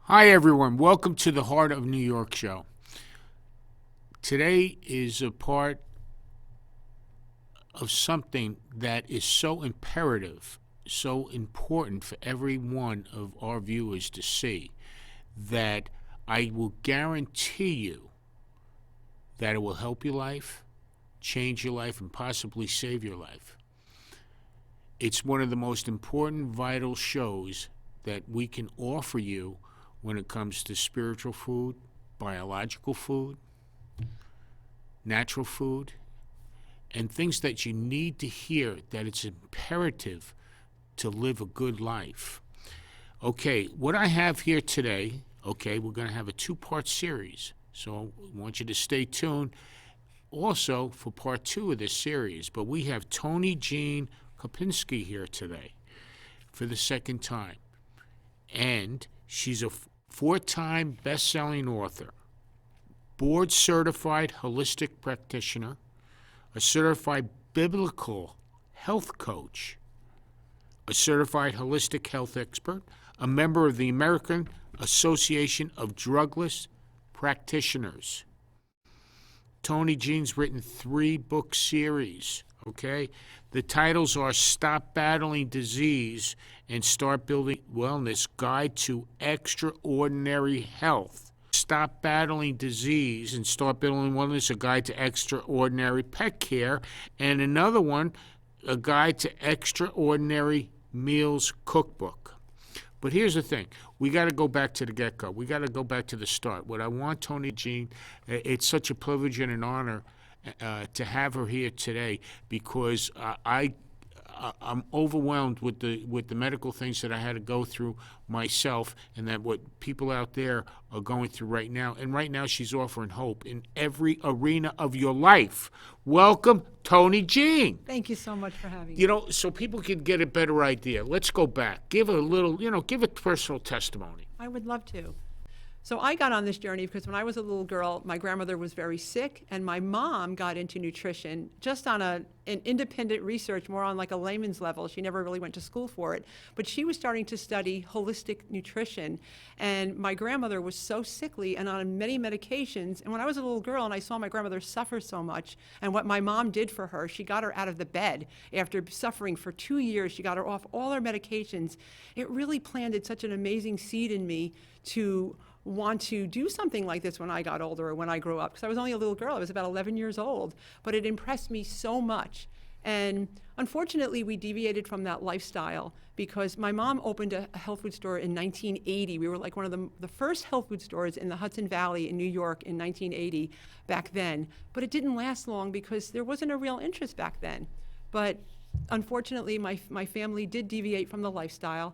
Hi, everyone. Welcome to the Heart of New York show. Today is a part of something that is so imperative, so important for every one of our viewers to see that I will guarantee you that it will help your life, change your life, and possibly save your life. It's one of the most important, vital shows that we can offer you when it comes to spiritual food, biological food, natural food, and things that you need to hear that it's imperative to live a good life. Okay, what I have here today, we're going to have a two-part series, so I want you to stay tuned also for part two of this series. But we have Tonijean Kulpinski here today for the second time. And she's a four-time best-selling author, board-certified holistic practitioner, a certified biblical health coach, a certified holistic health expert, a member of the American Association of Drugless Practitioners. Tonijean's written 3-book series, okay? The titles are Stop Battling Disease and Start Building Wellness, Guide to Extraordinary Health. Stop Battling Disease and Start Building Wellness, a Guide to Extraordinary Pet Care. And another one, a Guide to Extraordinary Meals Cookbook. But here's the thing. We got to go back to the get-go. We got to go back to the start. What I want Tonijean, it's such a privilege and an honor to have her here today because I'm overwhelmed with the medical things that I had to go through myself, and that what people out there are going through right now. And right now, she's offering hope in every arena of your life. Welcome, Tonijean. Thank you so much for having me. You know, so people can get a better idea. Let's go back. Give a little, give a personal testimony. I would love to. So I got on this journey because when I was a little girl, my grandmother was very sick, and my mom got into nutrition just on an independent research, more on like a layman's level. She never really went to school for it. But she was starting to study holistic nutrition. And my grandmother was so sickly and on many medications. And when I was a little girl and I saw my grandmother suffer so much, and what my mom did for her, she got her out of the bed after suffering for 2 years. She got her off all her medications. It really planted such an amazing seed in me to want to do something like this when I got older or when I grew up, because I was only a little girl. I was about 11 years old, but it impressed me so much. And unfortunately, we deviated from that lifestyle because my mom opened a health food store in 1980. We were like one of the first health food stores in the Hudson Valley in New York in 1980 back then. But it didn't last long because there wasn't a real interest back then. But unfortunately, my family did deviate from the lifestyle.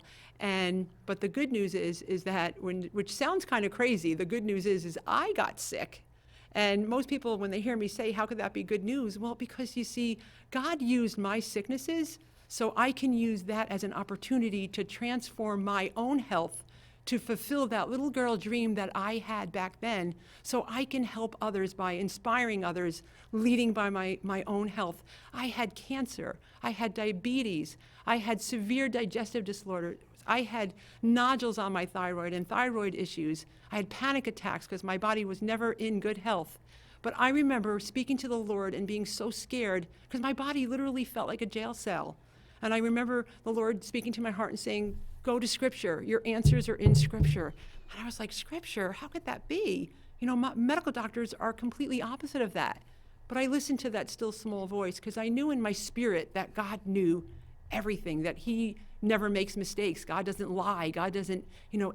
But the good news is that which sounds kind of crazy, the good news is I got sick. And most people, when they hear me say, how could that be good news? Well, because you see, God used my sicknesses so I can use that as an opportunity to transform my own health, to fulfill that little girl dream that I had back then, so I can help others by inspiring others, leading by my own health. I had cancer, I had diabetes, I had severe digestive disorder, I had nodules on my thyroid and thyroid issues. I had panic attacks because my body was never in good health. But I remember speaking to the Lord and being so scared because my body literally felt like a jail cell. And I remember the Lord speaking to my heart and saying, go to Scripture. Your answers are in Scripture. And I was like, Scripture? How could that be? You know, medical doctors are completely opposite of that. But I listened to that still small voice because I knew in my spirit that God knew everything, that He never makes mistakes. God doesn't lie. God doesn't,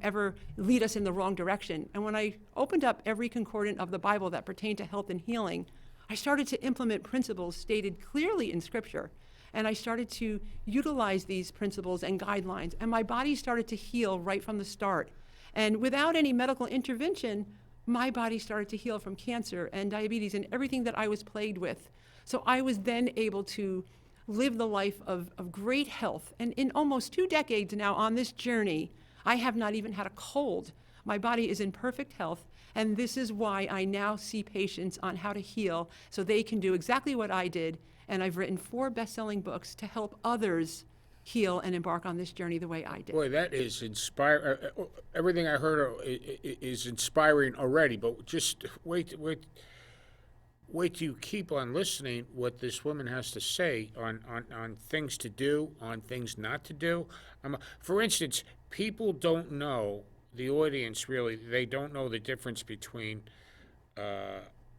ever lead us in the wrong direction. And when I opened up every concordant of the Bible that pertained to health and healing, I started to implement principles stated clearly in Scripture. And I started to utilize these principles and guidelines. And my body started to heal right from the start. And without any medical intervention, my body started to heal from cancer and diabetes and everything that I was plagued with. So I was then able to live the life of great health. And in almost 2 decades now on this journey, I have not even had a cold. My body is in perfect health. And this is why I now see patients on how to heal so they can do exactly what I did. And I've written 4 best-selling books to help others heal and embark on this journey the way I did. Boy, that is inspiring. Everything I heard is inspiring already, but just wait till you keep on listening what this woman has to say on things to do, on things not to do. For instance, people don't know, the audience really, they don't know the difference between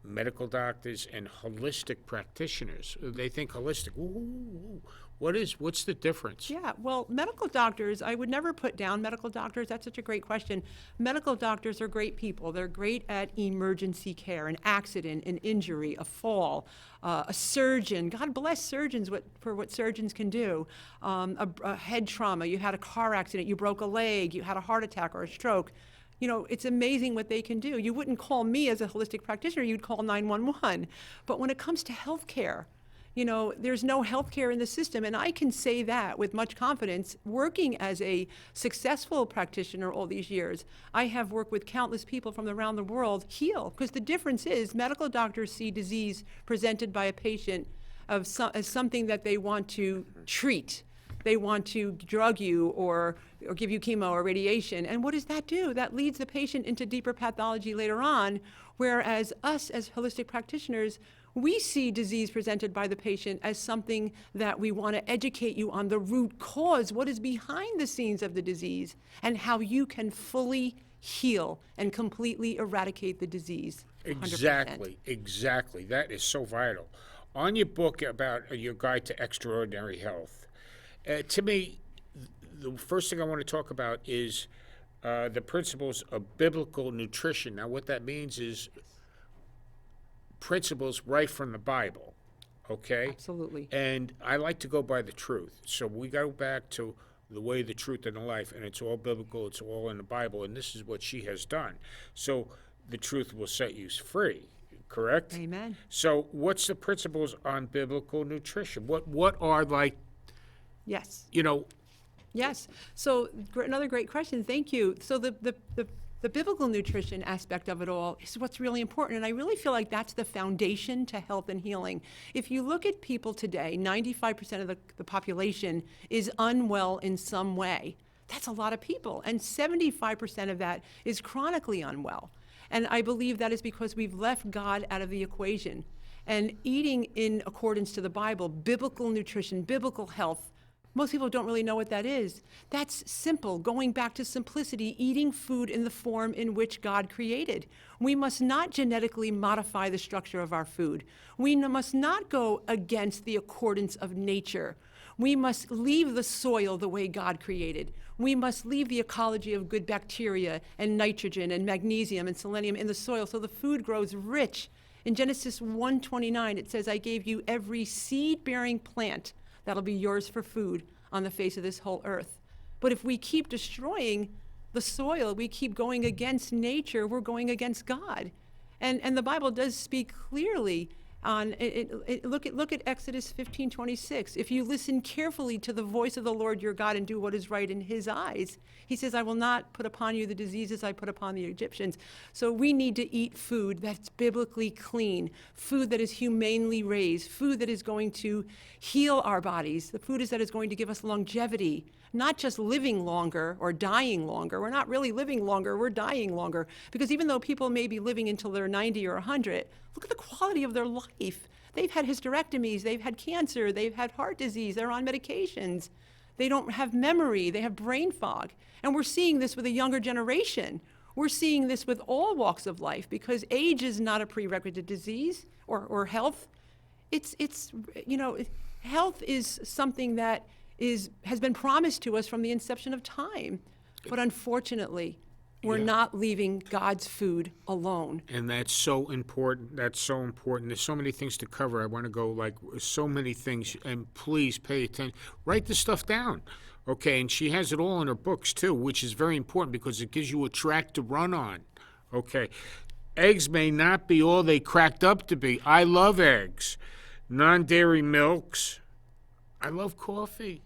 medical doctors and holistic practitioners. They think holistic, ooh, what's the difference? Yeah, well, medical doctors, I would never put down medical doctors. That's such a great question. Medical doctors are great people. They're great at emergency care, an accident, an injury, a fall, a surgeon. God bless surgeons for what surgeons can do. A head trauma, you had a car accident, you broke a leg, you had a heart attack or a stroke. You know, it's amazing what they can do. You wouldn't call me as a holistic practitioner, you'd call 911. But when it comes to health care, you know, there's no health care in the system, and I can say that with much confidence. Working as a successful practitioner all these years, I have worked with countless people from around the world heal, because the difference is medical doctors see disease presented by a patient as something that they want to treat. They want to drug you or give you chemo or radiation. And what does that do? That leads the patient into deeper pathology later on, whereas us as holistic practitioners, we see disease presented by the patient as something that we want to educate you on the root cause, what is behind the scenes of the disease, and how you can fully heal and completely eradicate the disease. 100%. Exactly. That is so vital. On your book about your guide to extraordinary health, to me, the first thing I want to talk about is the principles of biblical nutrition. Now, what that means is principles right from the Bible, okay? Absolutely. And I like to go by the truth. So we go back to the way, the truth, and the life, and it's all biblical, it's all in the Bible, and this is what she has done. So the truth will set you free, correct? Amen. So what's the principles on biblical nutrition? What are, like, Yes. you know, Yes. So another great question. Thank you. So the biblical nutrition aspect of it all is what's really important. And I really feel like that's the foundation to health and healing. If you look at people today, 95% of the population is unwell in some way. That's a lot of people. And 75% of that is chronically unwell. And I believe that is because we've left God out of the equation. And eating in accordance to the Bible, biblical nutrition, biblical health, most people don't really know what that is. That's simple, going back to simplicity, eating food in the form in which God created. We must not genetically modify the structure of our food. We must not go against the accordance of nature. We must leave the soil the way God created. We must leave the ecology of good bacteria and nitrogen and magnesium and selenium in the soil so the food grows rich. In Genesis 1:29, it says, I gave you every seed-bearing plant that'll be yours for food on the face of this whole earth. But if we keep destroying the soil, we keep going against nature, we're going against God. And the Bible does speak clearly on look at Exodus 15:26. If you listen carefully to the voice of the Lord your God and do what is right in his eyes, he says, I will not put upon you the diseases I put upon the Egyptians. So we need to eat food that's biblically clean, food that is humanely raised, food that is going to heal our bodies, the food that is going to give us longevity, not just living longer or dying longer. We're not really living longer, we're dying longer. Because even though people may be living until they're 90 or 100, look at the quality of their life. They've had hysterectomies, they've had cancer, they've had heart disease, they're on medications. They don't have memory, they have brain fog. And we're seeing this with a younger generation. We're seeing this with all walks of life because age is not a prerequisite disease or health. It's health is something that has been promised to us from the inception of time. But unfortunately, we're not leaving God's food alone. And that's so important. That's so important. There's so many things to cover. I want to go, like, so many things. And please pay attention. Write the stuff down. Okay, and she has it all in her books, too, which is very important because it gives you a track to run on. Okay. Eggs may not be all they cracked up to be. I love eggs. Non-dairy milks. I love coffee.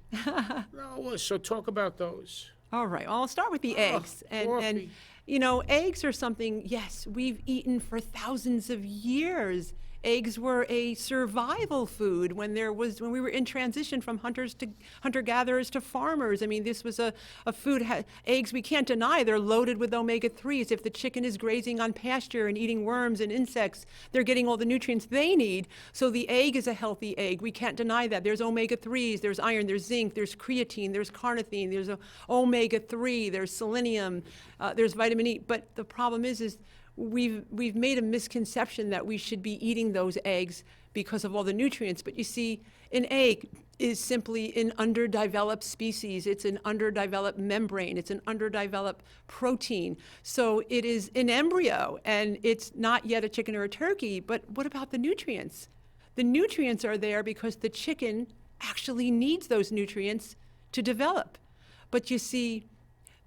No, so talk about those. All right, well, I'll start with the eggs. And eggs are something, yes, we've eaten for thousands of years Eggs were a survival food when we were in transition from hunter-gatherers to farmers. I mean, this was a food, eggs, we can't deny, they're loaded with omega-3s. If the chicken is grazing on pasture and eating worms and insects, they're getting all the nutrients they need. So the egg is a healthy egg. We can't deny that. There's omega-3s, there's iron, there's zinc, there's creatine, there's carnitine, there's omega-3, there's selenium, there's vitamin E. But the problem is we've made a misconception that we should be eating those eggs because of all the nutrients. But you see, an egg is simply an underdeveloped species. It's an underdeveloped membrane. It's an underdeveloped protein. So it is an embryo, and it's not yet a chicken or a turkey. But what about the nutrients? The nutrients are there because the chicken actually needs those nutrients to develop. But you see,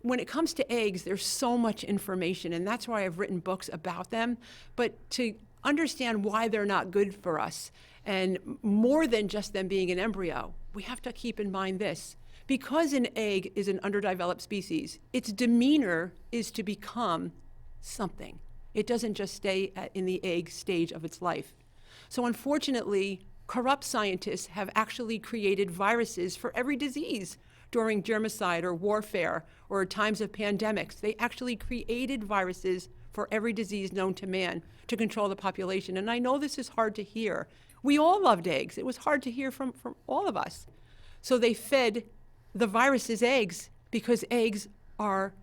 when it comes to eggs, there's so much information, and that's why I've written books about them. But to understand why they're not good for us, and more than just them being an embryo, we have to keep in mind this. Because an egg is an underdeveloped species, its demeanor is to become something. It doesn't just stay in the egg stage of its life. So unfortunately, corrupt scientists have actually created viruses for every disease during germicide or warfare or times of pandemics. They actually created viruses for every disease known to man to control the population. And I know this is hard to hear. We all loved eggs. It was hard to hear from all of us. So they fed the viruses eggs because eggs are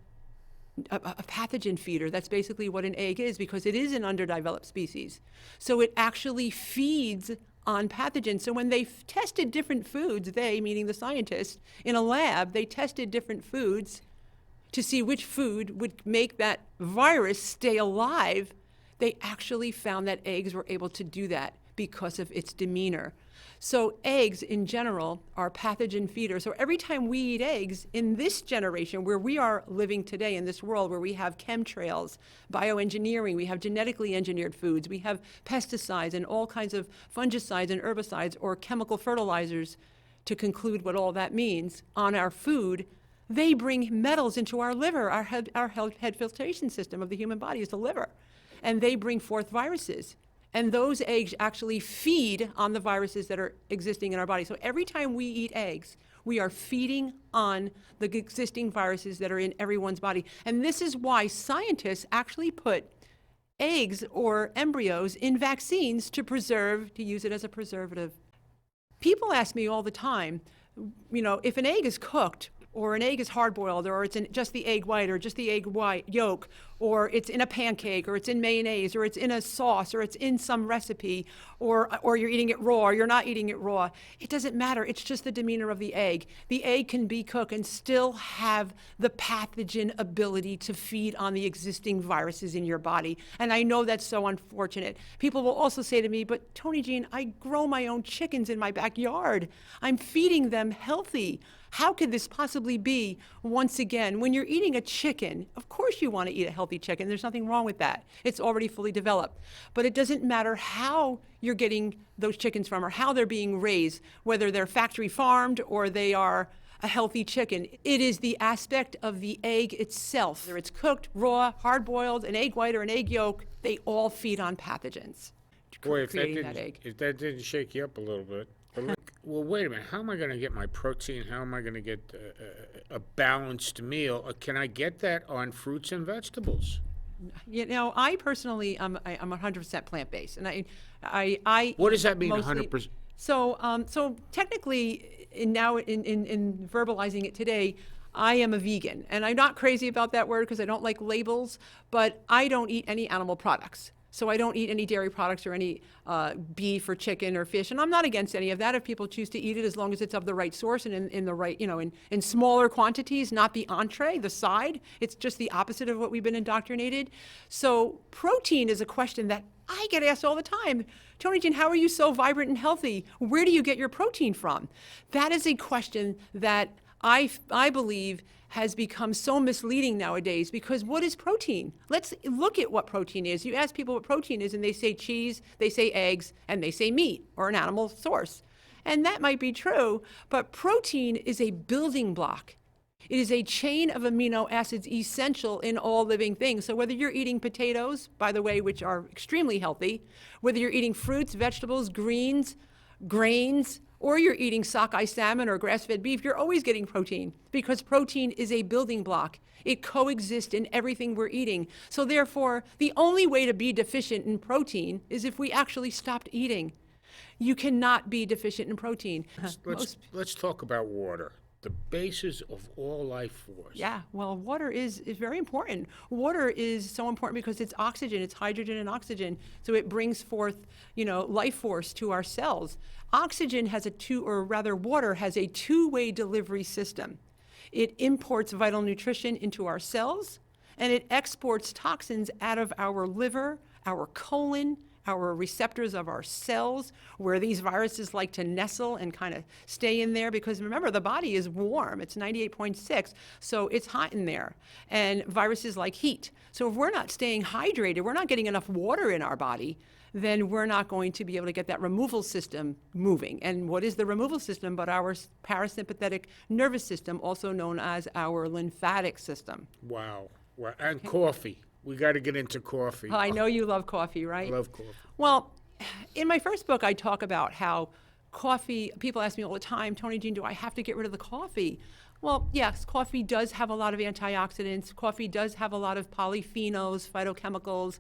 a pathogen feeder. That's basically what an egg is, because it is an underdeveloped species. So it actually feeds on pathogens. So when they tested different foods, they, meaning the scientists, in a lab, they tested different foods to see which food would make that virus stay alive. They actually found that eggs were able to do that because of its demeanor. So eggs in general are pathogen feeders. So every time we eat eggs in this generation where we are living today, in this world where we have chemtrails, bioengineering, we have genetically engineered foods, we have pesticides and all kinds of fungicides and herbicides or chemical fertilizers, to conclude what all that means, on our food, they bring metals into our liver. Our head filtration system of the human body is the liver. And they bring forth viruses. And those eggs actually feed on the viruses that are existing in our body. So every time we eat eggs, we are feeding on the existing viruses that are in everyone's body. And this is why scientists actually put eggs or embryos in vaccines to use it as a preservative. People ask me all the time, if an egg is cooked, or an egg is hard-boiled, or it's in just the egg white, or just the egg white yolk, or it's in a pancake, or it's in mayonnaise, or it's in a sauce, or it's in some recipe, or you're eating it raw, or you're not eating it raw. It doesn't matter. It's just the demeanor of the egg. The egg can be cooked and still have the pathogen ability to feed on the existing viruses in your body. And I know that's so unfortunate. People will also say to me, but Tonijean, I grow my own chickens in my backyard. I'm feeding them healthy. How could this possibly be? Once again, when you're eating a chicken, of course you want to eat a healthy chicken. There's nothing wrong with that. It's already fully developed. But it doesn't matter how you're getting those chickens from or how they're being raised, whether they're factory farmed or they are a healthy chicken. It is the aspect of the egg itself. Whether it's cooked, raw, hard-boiled, an egg white or an egg yolk, they all feed on pathogens. Boy, if that didn't shake you up a little bit. But look, well, wait a minute. How am I going to get my protein? How am I going to get a balanced meal? Can I get that on fruits and vegetables? I personally, I'm 100% plant-based, and I. What does that mean, mostly, 100%? So technically, in verbalizing it today, I am a vegan, and I'm not crazy about that word because I don't like labels, but I don't eat any animal products. So I don't eat any dairy products or any beef or chicken or fish, and I'm not against any of that if people choose to eat it, as long as it's of the right source and in the right, in smaller quantities, not the entree, the side. It's just the opposite of what we've been indoctrinated. So protein is a question that I get asked all the time. Tonijean, how are you so vibrant and healthy? Where do you get your protein from? That is a question that I believe has become so misleading nowadays, because what is protein? Let's look at what protein is. You ask people what protein is and they say cheese, they say eggs, and they say meat or an animal source. And that might be true, but protein is a building block. It is a chain of amino acids essential in all living things. So whether you're eating potatoes, by the way, which are extremely healthy, whether you're eating fruits, vegetables, greens, grains, or you're eating sockeye salmon or grass-fed beef, you're always getting protein because protein is a building block. It coexists in everything we're eating. So therefore, the only way to be deficient in protein is if we actually stopped eating. You cannot be deficient in protein. Let's talk about water, the basis of all life force. Yeah, well, water is very important. Water is so important because it's oxygen, it's hydrogen and oxygen. So it brings forth, life force to our cells. Oxygen has water has a two-way delivery system. It imports vital nutrition into our cells, and it exports toxins out of our liver, our colon, our receptors of our cells, where these viruses like to nestle and kind of stay in there, because remember, the body is warm. It's 98.6, so it's hot in there. And viruses like heat. So if we're not staying hydrated, we're not getting enough water in our body, then we're not going to be able to get that removal system moving. And what is the removal system but our parasympathetic nervous system, also known as our lymphatic system? Wow. And coffee. We got to get into coffee. I know you love coffee, right? I love coffee. Well, in my first book, I talk about how coffee, people ask me all the time, Tonijean, do I have to get rid of the coffee? Well, yes, coffee does have a lot of antioxidants. Coffee does have a lot of polyphenols, phytochemicals.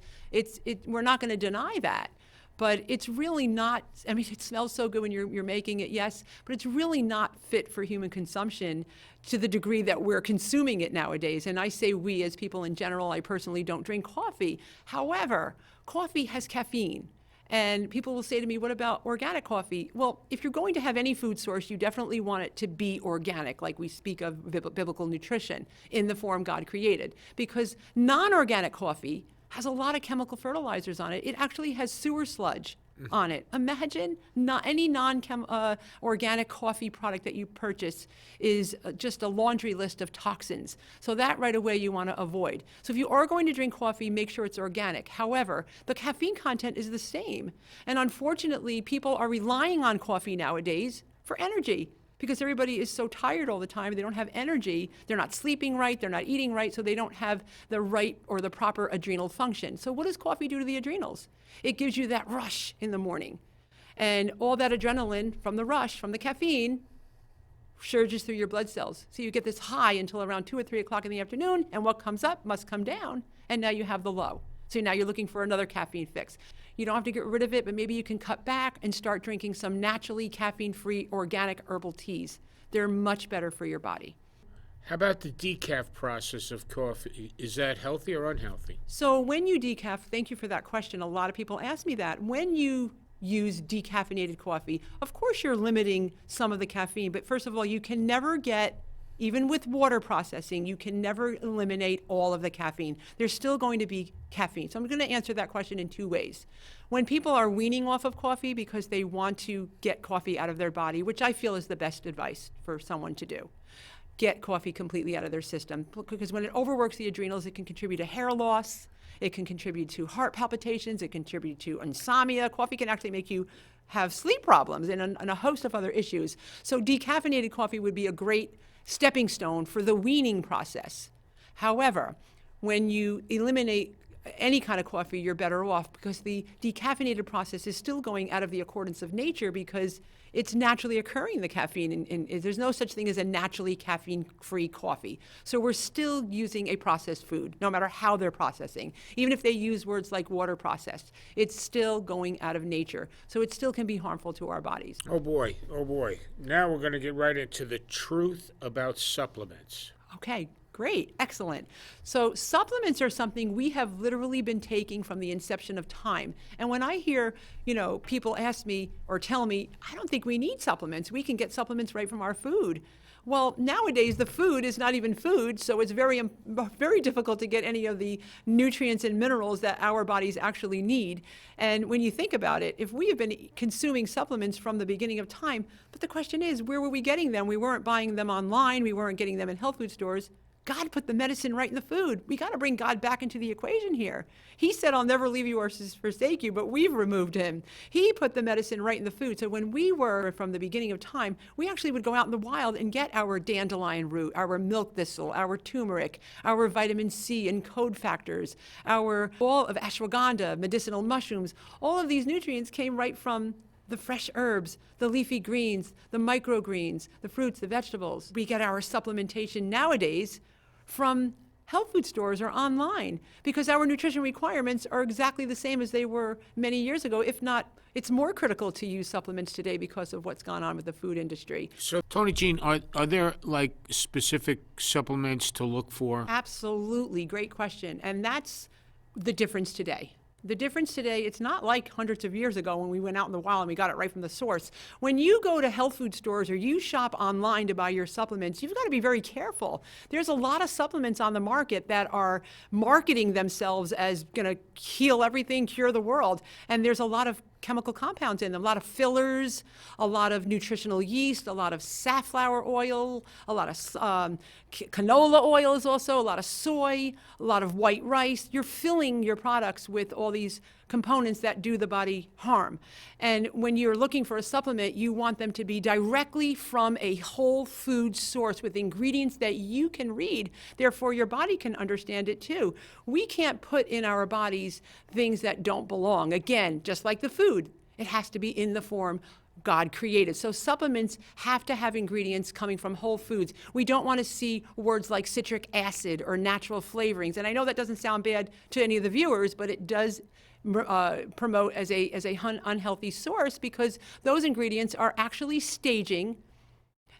We're not going to deny that. But it's really not, it smells so good when you're making it, yes, but it's really not fit for human consumption to the degree that we're consuming it nowadays. And I say we as people in general, I personally don't drink coffee. However, coffee has caffeine. And people will say to me, what about organic coffee? Well, if you're going to have any food source, you definitely want it to be organic, like we speak of biblical nutrition in the form God created. Because non-organic coffee has a lot of chemical fertilizers on it. It actually has sewer sludge on it. Imagine any non-organic coffee product that you purchase is just a laundry list of toxins. So that right away you want to avoid. So if you are going to drink coffee, make sure it's organic. However, the caffeine content is the same. And unfortunately, people are relying on coffee nowadays for energy, because everybody is so tired all the time, they don't have energy, they're not sleeping right, they're not eating right, so they don't have the right or the proper adrenal function. So what does coffee do to the adrenals? It gives you that rush in the morning. And all that adrenaline from the rush, from the caffeine, surges through your blood cells. So you get this high until around 2 or 3 o'clock in the afternoon, and what comes up must come down, and now you have the low. So now you're looking for another caffeine fix. You don't have to get rid of it, but maybe you can cut back and start drinking some naturally caffeine-free organic herbal teas. They're much better for your body. How about the decaf process of coffee? Is that healthy or unhealthy? So when you decaf, thank you for that question. A lot of people ask me that. When you use decaffeinated coffee, of course you're limiting some of the caffeine, but first of all, you can never get, even with water processing, you can never eliminate all of the caffeine. There's still going to be caffeine. So I'm going to answer that question in 2 ways. When people are weaning off of coffee because they want to get coffee out of their body, which I feel is the best advice for someone to do, get coffee completely out of their system. Because when it overworks the adrenals, it can contribute to hair loss, it can contribute to heart palpitations, it can contribute to insomnia. Coffee can actually make you have sleep problems and a host of other issues. So decaffeinated coffee would be a great stepping stone for the weaning process. However, when you eliminate any kind of coffee, you're better off, because the decaffeinated process is still going out of the accordance of nature, because it's naturally occurring, the caffeine, and there's no such thing as a naturally caffeine-free coffee. So we're still using a processed food, no matter how they're processing. Even if they use words like water processed, it's still going out of nature. So it still can be harmful to our bodies. Oh boy. Now we're going to get right into the truth about supplements. Okay, great, excellent. So supplements are something we have literally been taking from the inception of time. And when I hear, people ask me or tell me, I don't think we need supplements. We can get supplements right from our food. Well, nowadays the food is not even food, so it's very, very difficult to get any of the nutrients and minerals that our bodies actually need. And when you think about it, if we have been consuming supplements from the beginning of time, but the question is, where were we getting them? We weren't buying them online, we weren't getting them in health food stores. God put the medicine right in the food. We got to bring God back into the equation here. He said, I'll never leave you or forsake you, but we've removed him. He put the medicine right in the food. So when we were, from the beginning of time, we actually would go out in the wild and get our dandelion root, our milk thistle, our turmeric, our vitamin C and code factors, all of ashwagandha, medicinal mushrooms. All of these nutrients came right from the fresh herbs, the leafy greens, the microgreens, the fruits, the vegetables. We get our supplementation nowadays from health food stores or online because our nutrition requirements are exactly the same as they were many years ago. If not, it's more critical to use supplements today because of what's gone on with the food industry. So, Tonijean, are there like specific supplements to look for? Absolutely. Great question. And that's the difference today. The difference today, it's not like hundreds of years ago when we went out in the wild and we got it right from the source. When you go to health food stores or you shop online to buy your supplements, you've got to be very careful. There's a lot of supplements on the market that are marketing themselves as going to heal everything, cure the world. And there's a lot of chemical compounds in them, a lot of fillers, a lot of nutritional yeast, a lot of safflower oil, a lot of canola oils also, a lot of soy, a lot of white rice. You're filling your products with all these components that do the body harm. And when you're looking for a supplement, you want them to be directly from a whole food source with ingredients that you can read. Therefore, your body can understand it too. We can't put in our bodies things that don't belong. Again, just like the food, it has to be in the form God created. So supplements have to have ingredients coming from whole foods. We don't want to see words like citric acid or natural flavorings. And I know that doesn't sound bad to any of the viewers, but it does promote as a unhealthy source because those ingredients are actually staging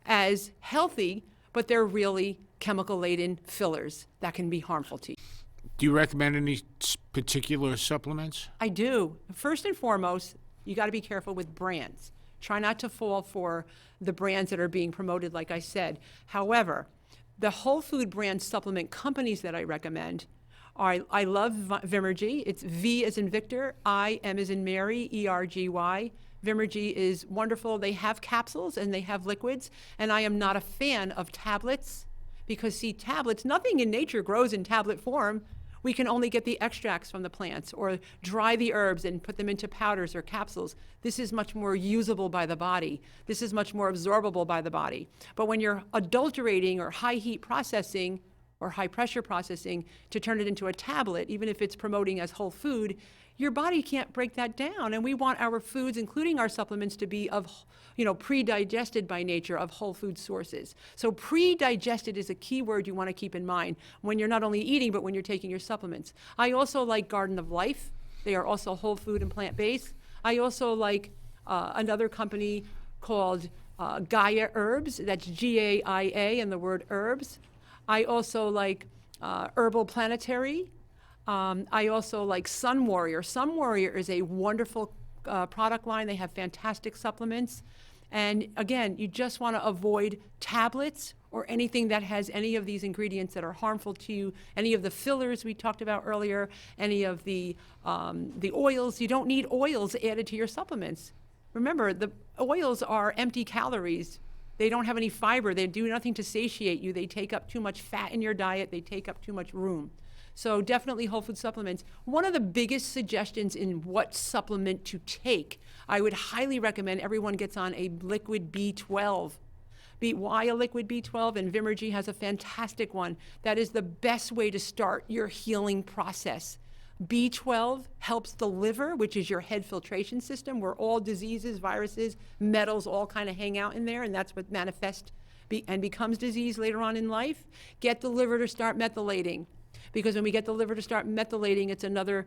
as healthy, but they're really chemical-laden fillers that can be harmful to you. Do you recommend any particular supplements? I do. First and foremost, you got to be careful with brands. Try not to fall for the brands that are being promoted, like I said. However, the whole food brand supplement companies that I recommend are, I love Vimergy. It's V as in Victor, I, M as in Mary, ERGY. Vimergy is wonderful. They have capsules and they have liquids, and I am not a fan of tablets because, see, tablets, nothing in nature grows in tablet form. We can only get the extracts from the plants or dry the herbs and put them into powders or capsules. This is much more usable by the body. This is much more absorbable by the body. But when you're adulterating or high heat processing or high pressure processing to turn it into a tablet, even if it's promoting as whole food, your body can't break that down. And we want our foods, including our supplements, to be of, pre-digested by nature, of whole food sources. So pre-digested is a key word you want to keep in mind when you're not only eating, but when you're taking your supplements. I also like Garden of Life. They are also whole food and plant-based. I also like another company called Gaia Herbs. That's Gaia and the word herbs. I also like Herbal Planetary. I also like Sun Warrior. Sun Warrior is a wonderful product line. They have fantastic supplements. And again, you just want to avoid tablets or anything that has any of these ingredients that are harmful to you, any of the fillers we talked about earlier, any of the oils. You don't need oils added to your supplements. Remember, the oils are empty calories. They don't have any fiber. They do nothing to satiate you. They take up too much fat in your diet. They take up too much room. So definitely whole food supplements. One of the biggest suggestions in what supplement to take, I would highly recommend everyone gets on a liquid B12. Why a liquid B12? And Vimergy has a fantastic one. That is the best way to start your healing process. B12 helps the liver, which is your head filtration system, where all diseases, viruses, metals all kind of hang out in there, and that's what manifests and becomes disease later on in life. Get the liver to start methylating. Because when we get the liver to start methylating, it's another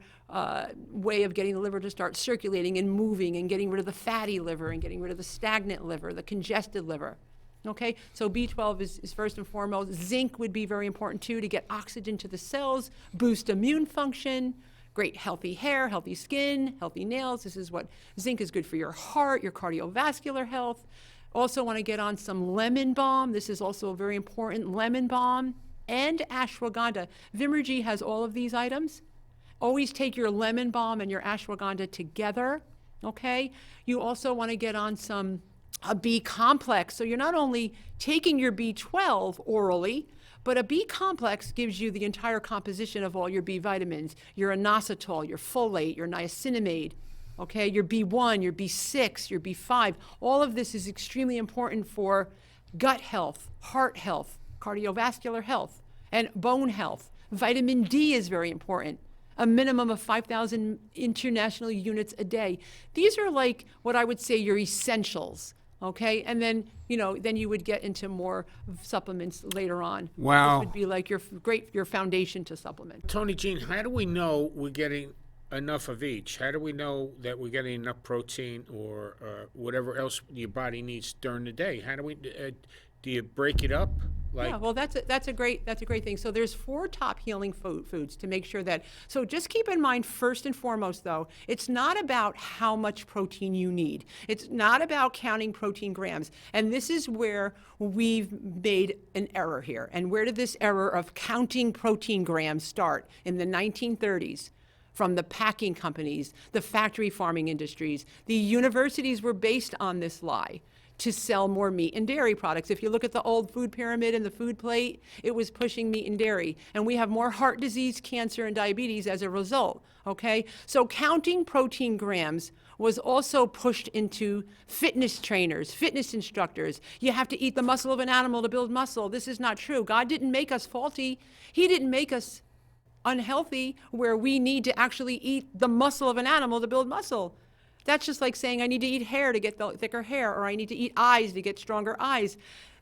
way of getting the liver to start circulating and moving and getting rid of the fatty liver and getting rid of the stagnant liver, the congested liver. Okay, so B12 is first and foremost. Zinc would be very important too to get oxygen to the cells, boost immune function, great healthy hair, healthy skin, healthy nails. This is what zinc is good for your heart, your cardiovascular health. Also want to get on some lemon balm. This is also very important, lemon balm. And ashwagandha. Vimergy has all of these items. Always take your lemon balm and your ashwagandha together, okay? You also want to get on a B complex. So you're not only taking your B12 orally, But a B complex gives you the entire composition of all your B vitamins, your inositol, your folate, your niacinamide, okay, your B1, your B6, your B5. All of this is extremely important for gut health, heart health, cardiovascular health, and bone health. Vitamin D is very important. A minimum of 5,000 international units a day. These are like what I would say your essentials, okay? And then, then you would get into more supplements later on. Wow. This would be like your foundation to supplement. Tonijean, how do we know we're getting enough of each? How do we know that we're getting enough protein or whatever else your body needs during the day? How do we, do you break it up? Yeah, well, that's a great thing. So there's 4 top healing foods to make sure that. So just keep in mind, first and foremost, though, it's not about how much protein you need. It's not about counting protein grams. And this is where we've made an error here. And where did this error of counting protein grams start? In the 1930s. From the packing companies, the factory farming industries. The universities were based on this lie to sell more meat and dairy products. If you look at the old food pyramid and the food plate, it was pushing meat and dairy. And we have more heart disease, cancer, and diabetes as a result, okay? So counting protein grams was also pushed into fitness trainers, fitness instructors. You have to eat the muscle of an animal to build muscle. This is not true. God didn't make us faulty. He didn't make us unhealthy where we need to actually eat the muscle of an animal to build muscle. That's just like saying I need to eat hair to get the thicker hair, or I need to eat eyes to get stronger eyes.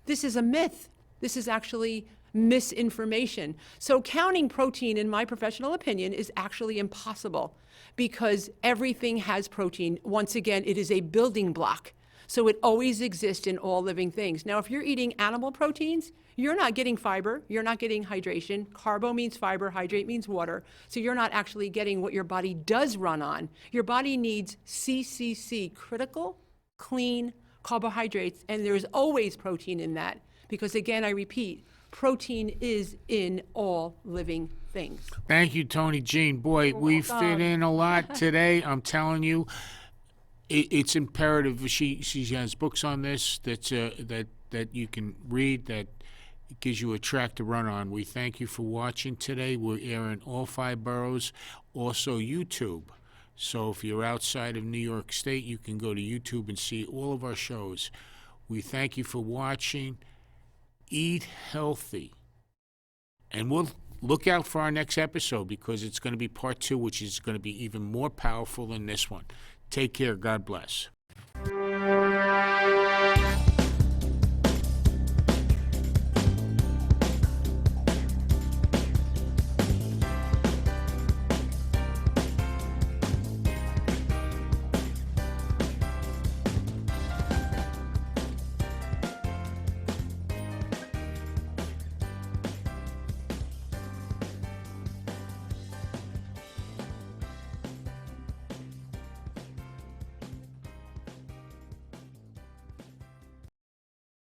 This is a myth. This is actually misinformation. So counting protein, in my professional opinion, is actually impossible because everything has protein. Once again, it is a building block. So it always exists in all living things. Now, if you're eating animal proteins, you're not getting fiber, you're not getting hydration. Carbo means fiber, hydrate means water. So you're not actually getting what your body does run on. Your body needs CCC, critical, clean carbohydrates, and there's always protein in that. Because again, I repeat, protein is in all living things. Thank you, Tonijean. Boy, we fit in a lot today. I'm telling you, it's imperative. She has books on this that you can read that gives you a track to run on. We thank you for watching today. We're airing all 5 boroughs, also YouTube. So if you're outside of New York State, you can go to YouTube and see all of our shows. We thank you for watching. Eat healthy. And we'll look out for our next episode because it's going to be part 2, which is going to be even more powerful than this one. Take care. God bless.